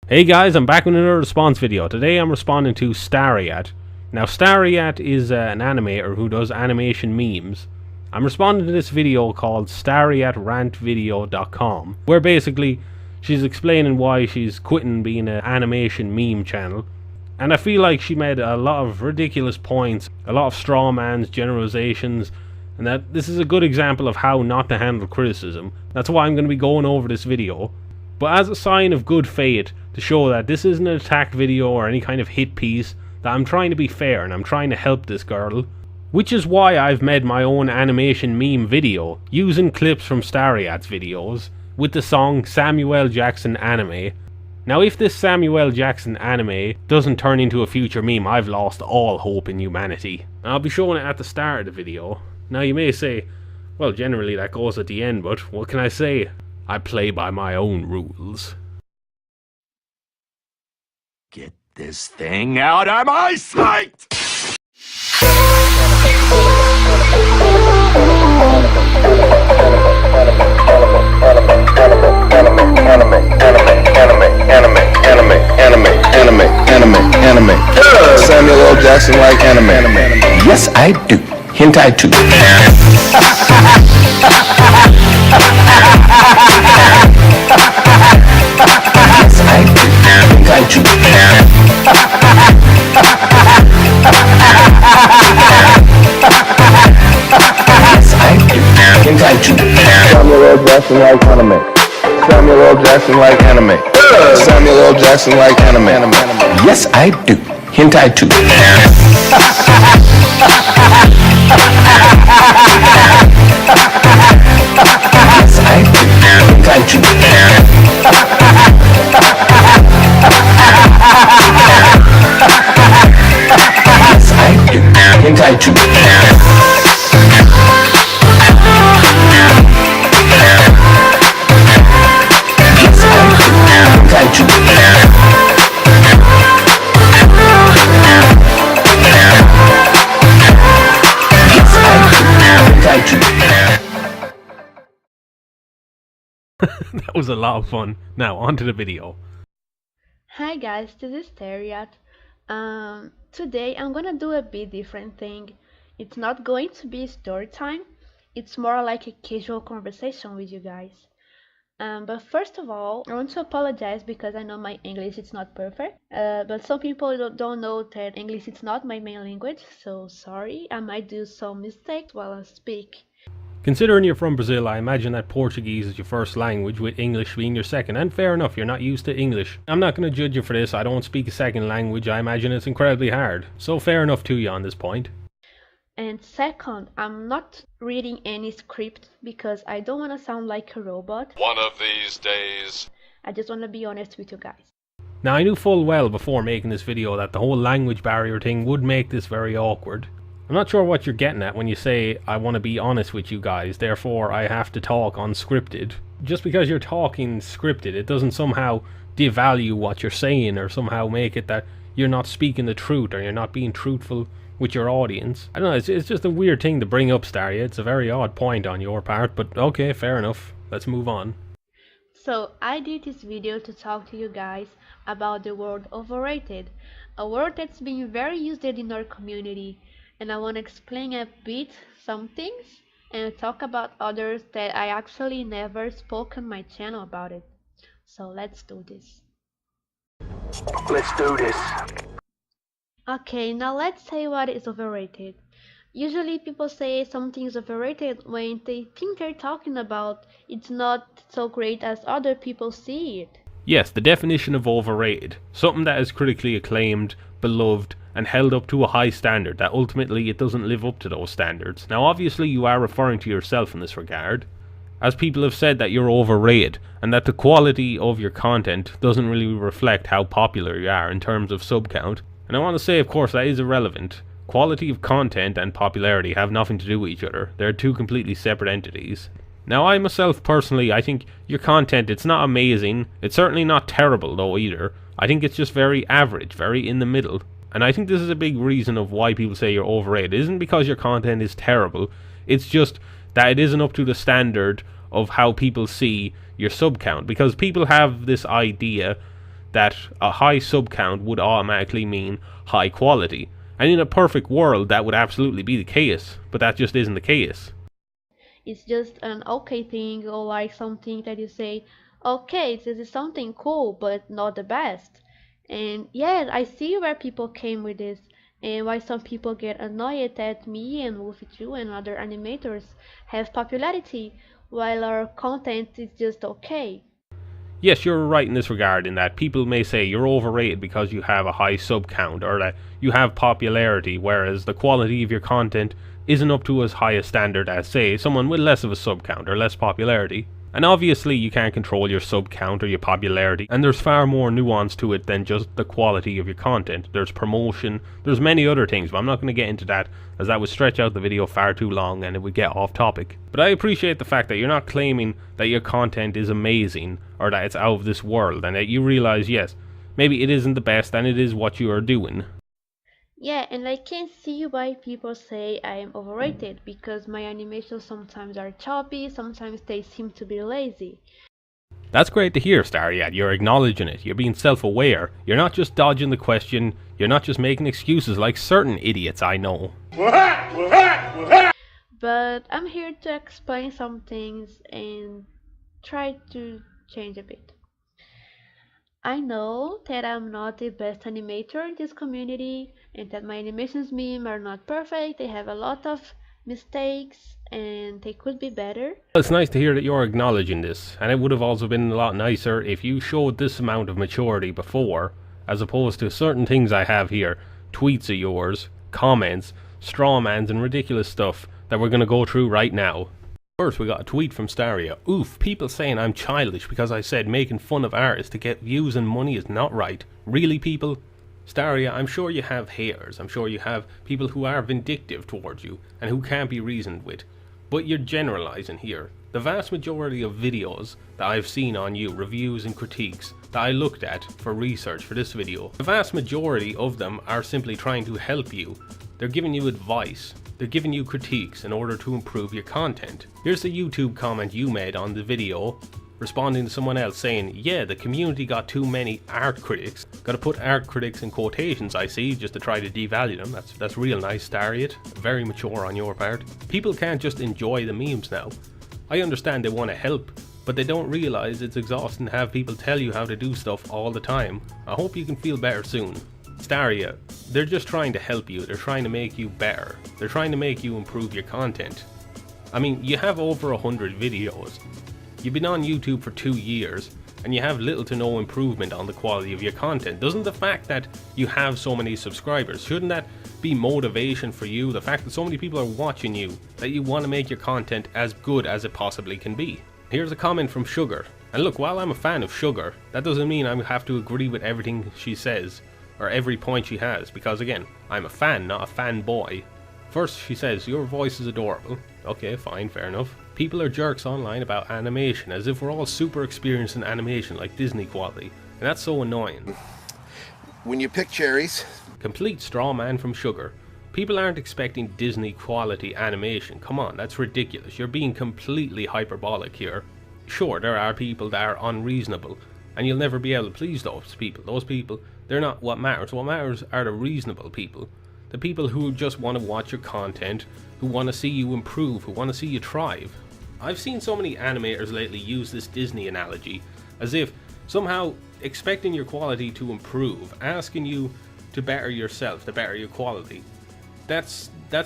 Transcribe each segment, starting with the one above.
Hey guys, I'm back with another response video. Today I'm responding to Stariaat. Now Stariaat is an animator who does animation memes. I'm responding to this video called StariaatRantVideo.com, where basically she's explaining why she's quitting being an animation meme channel. And I feel like she made a lot of ridiculous points, a lot of straw man's, generalizations, and that this is a good example of how not to handle criticism. That's why I'm going to be going over this video. But as a sign of good faith, to show that this isn't an attack video or any kind of hit piece, that I'm trying to be fair and I'm trying to help this girl. Which is why I've made my own animation meme video, using clips from Stariaat's videos, with the song Samuel Jackson Anime. Now if this Samuel Jackson anime doesn't turn into a future meme, I've lost all hope in humanity. I'll be showing it at the start of the video. Now you may say, well generally that goes at the end, but what can I say? I play by my own rules. Get this thing out of my sight! Anime. Samuel L. Jackson like anime. Yes, I do. Hentai too. Yes, I do. Hentai too. Yes, I do. Hentai too. Samuel L. Jackson like anime. Samuel L. Jackson like anime. Samuel L. Jackson like anime. Yes, I do. Hentai too. Yes, I do. Hentai too. Yes, I do. Hentai too. That was a lot of fun. Now on to the video. Hi guys, this is Stariaat. Today I'm gonna do a bit different thing. It's not going to be story time. It's more like a casual conversation with you guys. But first of all, I want to apologize because I know my English is not perfect. But some people don't know that English is not my main language, so sorry. I might do some mistakes while I speak. Considering you're from Brazil, I imagine that Portuguese is your first language, with English being your second, and fair enough, you're not used to English. I'm not going to judge you for this. I don't speak a second language. I imagine it's incredibly hard, so fair enough to you on this point. And second, I'm not reading any script because I don't want to sound like a robot. One of these days. I just want to be honest with you guys. Now I knew full well before making this video that the whole language barrier thing would make this very awkward. I'm not sure what you're getting at when you say I want to be honest with you guys, therefore I have to talk unscripted. Just because you're talking scripted, it doesn't somehow devalue what you're saying or somehow make it that you're not speaking the truth or you're not being truthful with your audience. I don't know, it's just a weird thing to bring up, Stariaat. It's a very odd point on your part, but okay, fair enough. Let's move on. So I did this video to talk to you guys about the word overrated, a word that's been very used in our community, and I want to explain a bit some things and talk about others that I actually never spoke on my channel about it. So let's do this. Let's do this. Okay, now let's say what is overrated. Usually people say something is overrated when they think they're talking about it's not so great as other people see it. Yes, the definition of overrated. Something that is critically acclaimed, beloved, and held up to a high standard, that ultimately it doesn't live up to those standards. Now obviously you are referring to yourself in this regard, as people have said that you're overrated, and that the quality of your content doesn't really reflect how popular you are in terms of sub count. And I want to say, of course, that is irrelevant. Quality of content and popularity have nothing to do with each other. They're two completely separate entities. Now I myself personally, I think your content, it's not amazing, it's certainly not terrible though either. I think it's just very average, very in the middle. And I think this is a big reason of why people say you're overrated. It isn't because your content is terrible, it's just that it isn't up to the standard of how people see your sub count. Because people have this idea that a high sub count would automatically mean high quality. And in a perfect world, that would absolutely be the case, but that just isn't the case. It's just an okay thing, or like something that you say, okay, this is something cool, but not the best. And yeah, I see where people came with this, and why some people get annoyed that me and Wolfie2 and other animators have popularity, while our content is just okay. Yes, you're right in this regard, in that people may say you're overrated because you have a high sub count, or that you have popularity, whereas the quality of your content isn't up to as high a standard as, say, someone with less of a sub count or less popularity. And obviously you can't control your sub count or your popularity, and there's far more nuance to it than just the quality of your content. There's promotion, there's many other things, but I'm not going to get into that, as that would stretch out the video far too long and it would get off topic. But I appreciate the fact that you're not claiming that your content is amazing or that it's out of this world, and that you realize, yes, maybe it isn't the best and it is what you are doing. Yeah, and I can see why people say I am overrated, because my animations sometimes are choppy, sometimes they seem to be lazy. That's great to hear, Stariaat. You're acknowledging it. You're being self-aware. You're not just dodging the question. You're not just making excuses like certain idiots I know. But I'm here to explain some things and try to change a bit. I know that I'm not the best animator in this community, and that my animations meme are not perfect. They have a lot of mistakes and they could be better. It's nice to hear that you're acknowledging this, and it would have also been a lot nicer if you showed this amount of maturity before, as opposed to certain things I have here, tweets of yours, comments, strawmans and ridiculous stuff that we're going to go through right now. First, we got a tweet from Stariaat. Oof, people saying I'm childish because I said making fun of artists to get views and money is not right. Really, people? Stariaat, I'm sure you have haters. I'm sure you have people who are vindictive towards you and who can't be reasoned with. But you're generalizing here. The vast majority of videos that I've seen on you, reviews and critiques, that I looked at for research for this video, the vast majority of them are simply trying to help you. They're giving you advice. They're giving you critiques in order to improve your content. Here's the YouTube comment you made on the video, responding to someone else saying, yeah, the community got too many art critics. Gotta put art critics in quotations, I see, just to try to devalue them. That's real nice, Stariaat. Very mature on your part. People can't just enjoy the memes now. I understand they want to help, but they don't realize it's exhausting to have people tell you how to do stuff all the time. I hope you can feel better soon. Stariaat, they're just trying to help you. They're trying to make you better. They're trying to make you improve your content. I mean, you have over 100 videos. You've been on YouTube for 2 years, and you have little to no improvement on the quality of your content. Doesn't the fact that you have so many subscribers, shouldn't that be motivation for you? The fact that so many people are watching you, that you want to make your content as good as it possibly can be. Here's a comment from Sugar. And look, while I'm a fan of Sugar, that doesn't mean I have to agree with everything she says, or every point she has, because again, I'm a fan, not a fanboy. First, she says, your voice is adorable. Okay, fine, fair enough. People are jerks online about animation, as if we're all super experienced in animation, like Disney quality. And that's so annoying. When you pick cherries. Complete straw man from Sugar. People aren't expecting Disney quality animation. Come on, that's ridiculous. You're being completely hyperbolic here. Sure, there are people that are unreasonable, and you'll never be able to please those people. Those people, they're not what matters. What matters are the reasonable people. The people who just want to watch your content, who want to see you improve, who want to see you thrive. I've seen so many animators lately use this Disney analogy, as if somehow expecting your quality to improve, asking you to better yourself, to better your quality. That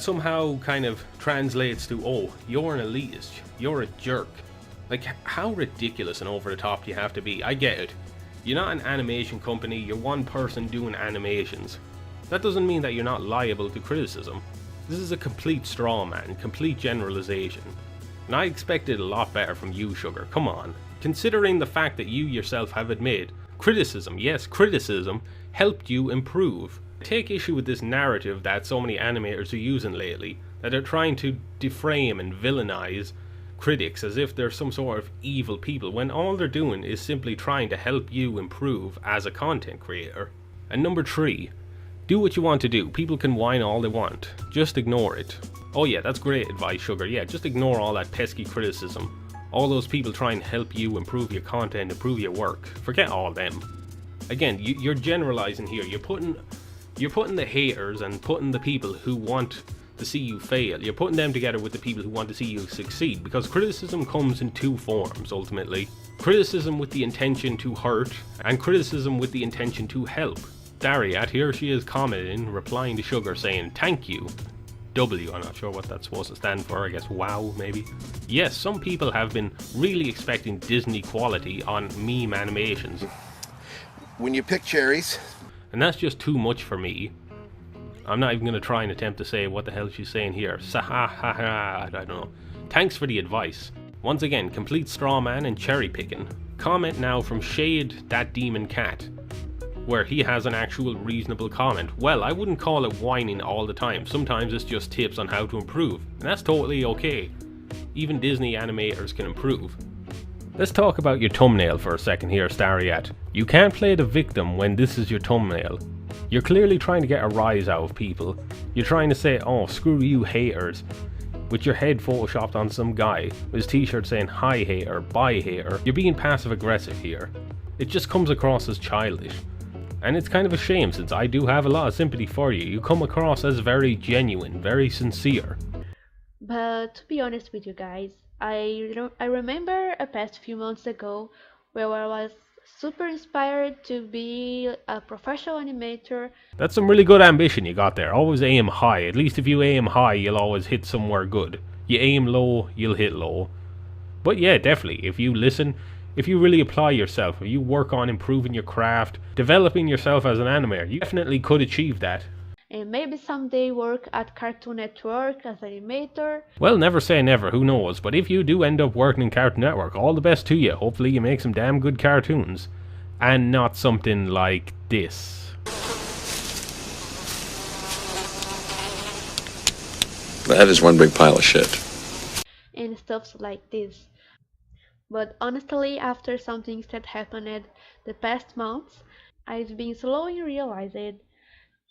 somehow kind of translates to, oh, you're an elitist, you're a jerk. Like, how ridiculous and over the top do you have to be? I get it. You're not an animation company, you're one person doing animations. That doesn't mean that you're not liable to criticism. This is a complete straw man, complete generalization. And I expected a lot better from you, Sugar, come on. Considering the fact that you yourself have admitted, criticism, yes, criticism, helped you improve. I take issue with this narrative that so many animators are using lately, that they're trying to deframe and villainize critics as if they're some sort of evil people, when all they're doing is simply trying to help you improve as a content creator. And number 3, do what you want to do. People can whine all they want. Just ignore it. Oh yeah, that's great advice, Sugar. Yeah, just ignore all that pesky criticism. All those people trying to help you improve your content, improve your work. Forget all them. again, you're generalizing here. You're putting the haters and putting the people who want to see you fail. You're putting them together with the people who want to see you succeed, because criticism comes in two forms ultimately. Criticism with the intention to hurt, and criticism with the intention to help. Stariaat, here she is commenting, replying to Sugar saying, "Thank you." W, I'm not sure what that's supposed to stand for, I guess wow, maybe. Yes, some people have been really expecting Disney quality on meme animations. When you pick cherries, And that's just too much for me. I'm not even going to try and attempt to say what the hell she's saying here. Saha-ha-ha, I don't know. Thanks for the advice. Once again, complete straw man and cherry picking. Comment now from Shade That Demon Cat, where he has an actual reasonable comment. Well, I wouldn't call it whining all the time. Sometimes it's just tips on how to improve, and that's totally okay. Even Disney animators can improve. Let's talk about your thumbnail for a second here, Stariaat. You can't play the victim when this is your thumbnail. You're clearly trying to get a rise out of people. You're trying to say, "Oh, screw you haters," with your head photoshopped on some guy with his t-shirt saying "Hi hater, bye hater." You're being passive aggressive here. It just comes across as childish. And it's kind of a shame, since I do have a lot of sympathy for you. You come across as very genuine, very sincere. But to be honest with you guys, I remember a past few months ago where I was super inspired to be a professional animator. That's some really good ambition you got there. Always aim high. At least if you aim high, you'll always hit somewhere good. You aim low, you'll hit low. But yeah, definitely, if you listen, if you really apply yourself, if you work on improving your craft, developing yourself as an animator, you definitely could achieve that. And maybe someday work at Cartoon Network as animator. Well, never say never, who knows, but if you do end up working in Cartoon Network, all the best to you. Hopefully you make some damn good cartoons. And not something like this. That is one big pile of shit. And stuff like this. But honestly, after some things that happened the past months, I've been slowly realizing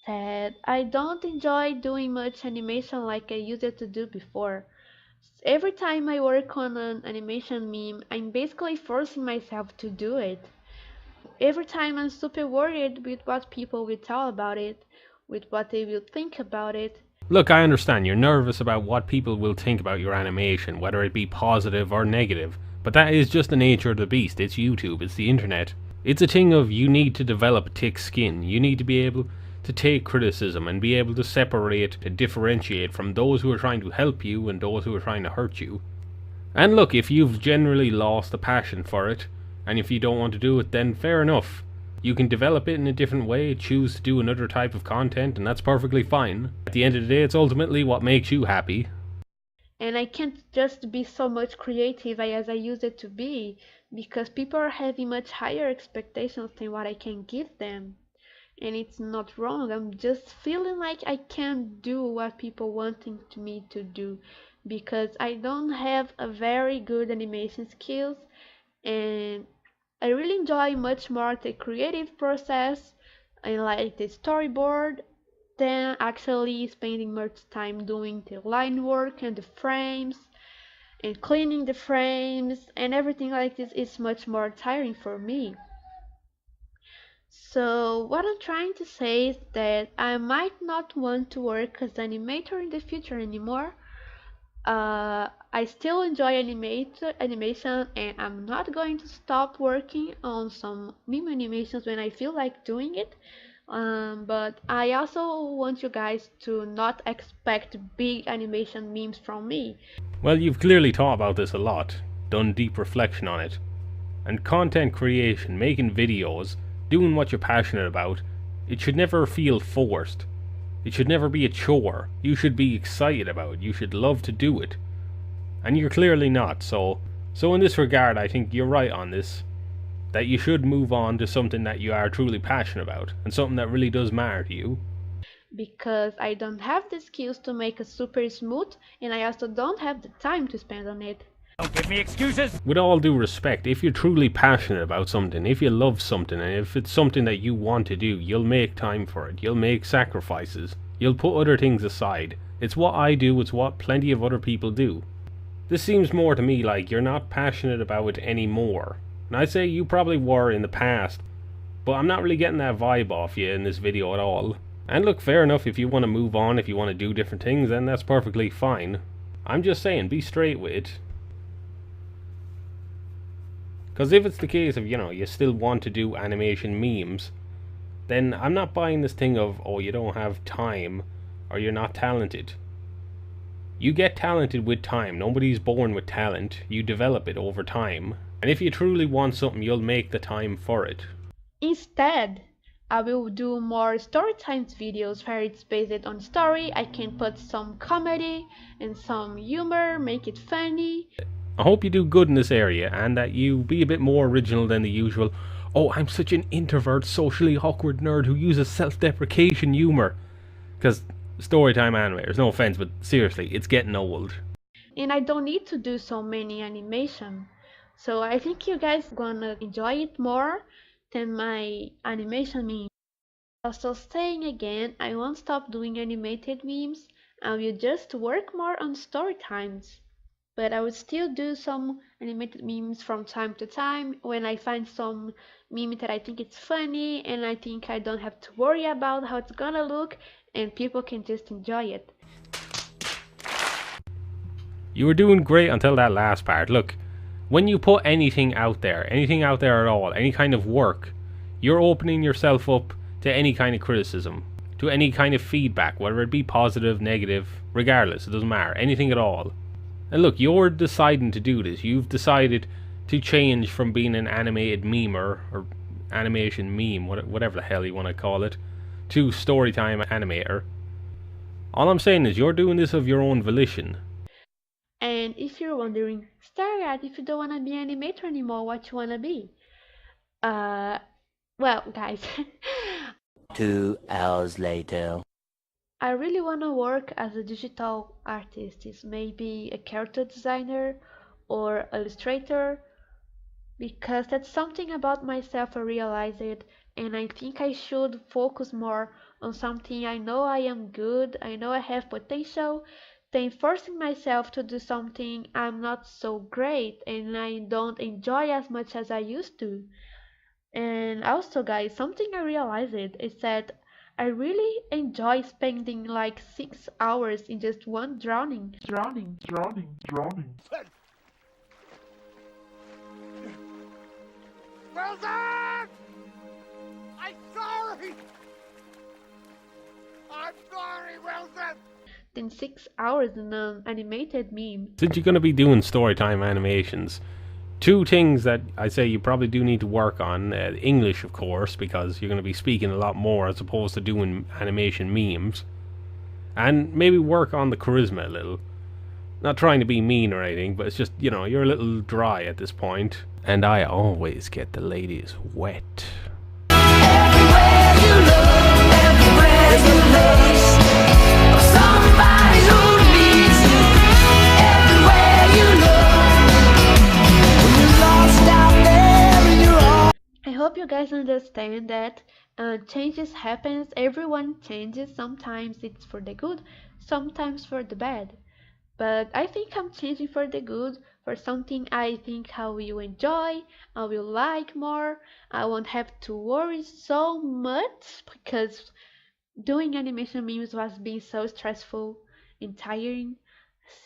that I don't enjoy doing much animation like I used to do before. Every time I work on an animation meme, I'm basically forcing myself to do it. Every time I'm super worried with what people will tell about it, with what they will think about it. Look, I understand you're nervous about what people will think about your animation, whether it be positive or negative, but that is just the nature of the beast. It's YouTube, it's the internet. It's a thing of you need to develop a thick skin. You need to be able to take criticism and be able to separate and differentiate from those who are trying to help you and those who are trying to hurt you. And look, if you've generally lost the passion for it, and if you don't want to do it, then fair enough. You can develop it in a different way, choose to do another type of content, and that's perfectly fine. At the end of the day, it's ultimately what makes you happy. And I can't just be so much creative as I used it to be, because people are having much higher expectations than what I can give them. And it's not wrong, I'm just feeling like I can't do what people wanting me to do, because I don't have a very good animation skills, and I really enjoy much more the creative process and like the storyboard than actually spending much time doing the line work and the frames and cleaning the frames, and everything like this is much more tiring for me. So what I'm trying to say is that I might not want to work as an animator in the future anymore. I still enjoy animation, and I'm not going to stop working on some meme animations when I feel like doing it. But I also want you guys to not expect big animation memes from me. Well, you've clearly thought about this a lot, done deep reflection on it. And content creation, making videos, doing what you're passionate about, it should never feel forced. It should never be a chore. You should be excited about it. You should love to do it. And you're clearly not, so in this regard, I think you're right on this. That you should move on to something that you are truly passionate about, and something that really does matter to you. Because I don't have the skills to make it super smooth, and I also don't have the time to spend on it. Don't give me excuses. With all due respect, if you're truly passionate about something, if you love something, and if it's something that you want to do, you'll make time for it. You'll make sacrifices. You'll put other things aside. It's what I do, it's what plenty of other people do. This seems more to me like you're not passionate about it anymore. And I'd say you probably were in the past, but I'm not really getting that vibe off you in this video at all. And look, fair enough, if you want to move on, if you want to do different things, then that's perfectly fine. I'm just saying, be straight with it. Because if it's the case of, you still want to do animation memes, then I'm not buying this thing of, oh, you don't have time, or you're not talented. You get talented with time. Nobody's born with talent. You develop it over time. And if you truly want something, you'll make the time for it. Instead, I will do more story times videos where it's based on story. I can put some comedy and some humor, make it funny. I hope you do good in this area, and that you be a bit more original than the usual, oh, I'm such an introvert, socially awkward nerd who uses self-deprecation humor. Because storytime animators, no offense, but seriously, it's getting old. And I don't need to do so many animation. So I think you guys gonna enjoy it more than my animation memes. Also saying again, I won't stop doing animated memes. I will just work more on story times. But I will still do some animated memes from time to time when I find some meme that I think it's funny and I think I don't have to worry about how it's gonna look and people can just enjoy it. You were doing great until that last part. Look, when you put anything out there at all, any kind of work, you're opening yourself up to any kind of criticism, to any kind of feedback, whether it be positive, negative, regardless, it doesn't matter, anything at all. And look, you're deciding to do this. You've decided to change from being an animated memer, or animation meme, whatever the hell you want to call it, to storytime animator. All I'm saying is you're doing this of your own volition. And if you're wondering, Stariaat, if you don't want to be an animator anymore, what you want to be? Well, guys, 2 hours later. I really want to work as a digital artist, is maybe a character designer or illustrator, because that's something about myself I realized, and I think I should focus more on something I know I am good, I know I have potential, than forcing myself to do something I'm not so great and I don't enjoy as much as I used to. And also, guys, something I realized is that I really enjoy spending like 6 hours in just one drawing. Wilson! I'm sorry! I'm sorry, Wilson! Than 6 hours in an animated meme. Since you're going to be doing storytime animations, two things that I say you probably do need to work on. English, of course, because you're going to be speaking a lot more as opposed to doing animation memes. And maybe work on the charisma a little. Not trying to be mean or anything, but it's just, you're a little dry at this point. And I always get the ladies wet. Everywhere you look, everywhere you look, somebody who needs you. Everywhere you look, when you're lost out there and you're all. I hope you guys understand that changes happens, everyone changes, sometimes it's for the good, sometimes for the bad. But I think I'm changing for the good, for something I think I will enjoy, I will like more, I won't have to worry so much, because doing animation memes was being so stressful and tiring.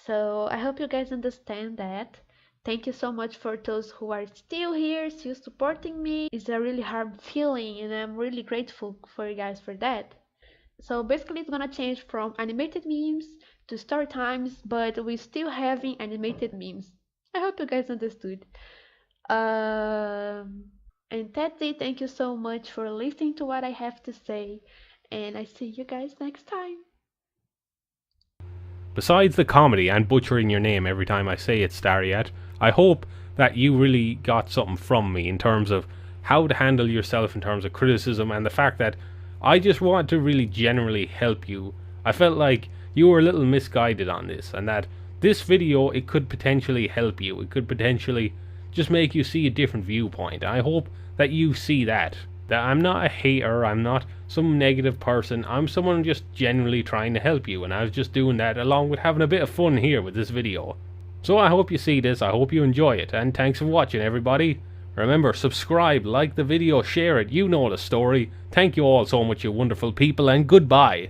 So I hope you guys understand that. Thank you so much for those who are still here, still supporting me. It's a really hard feeling and I'm really grateful for you guys for that. So basically it's gonna change from animated memes to story times, but we're still having animated memes. I hope you guys understood. And that's it. Thank you so much for listening to what I have to say, and I see you guys next time. Besides the comedy and butchering your name every time I say it, Stariaat, I hope that you really got something from me in terms of how to handle yourself in terms of criticism, and the fact that I just want to really generally help you. I felt like you were a little misguided on this, and that this video, it could potentially help you. It could potentially just make you see a different viewpoint. I hope that you see that I'm not a hater, I'm not some negative person, I'm someone just genuinely trying to help you, and I was just doing that along with having a bit of fun here with this video. So I hope you see this, I hope you enjoy it, and thanks for watching everybody. Remember, subscribe, like the video, share it. You know the story. Thank you all so much, you wonderful people, and goodbye.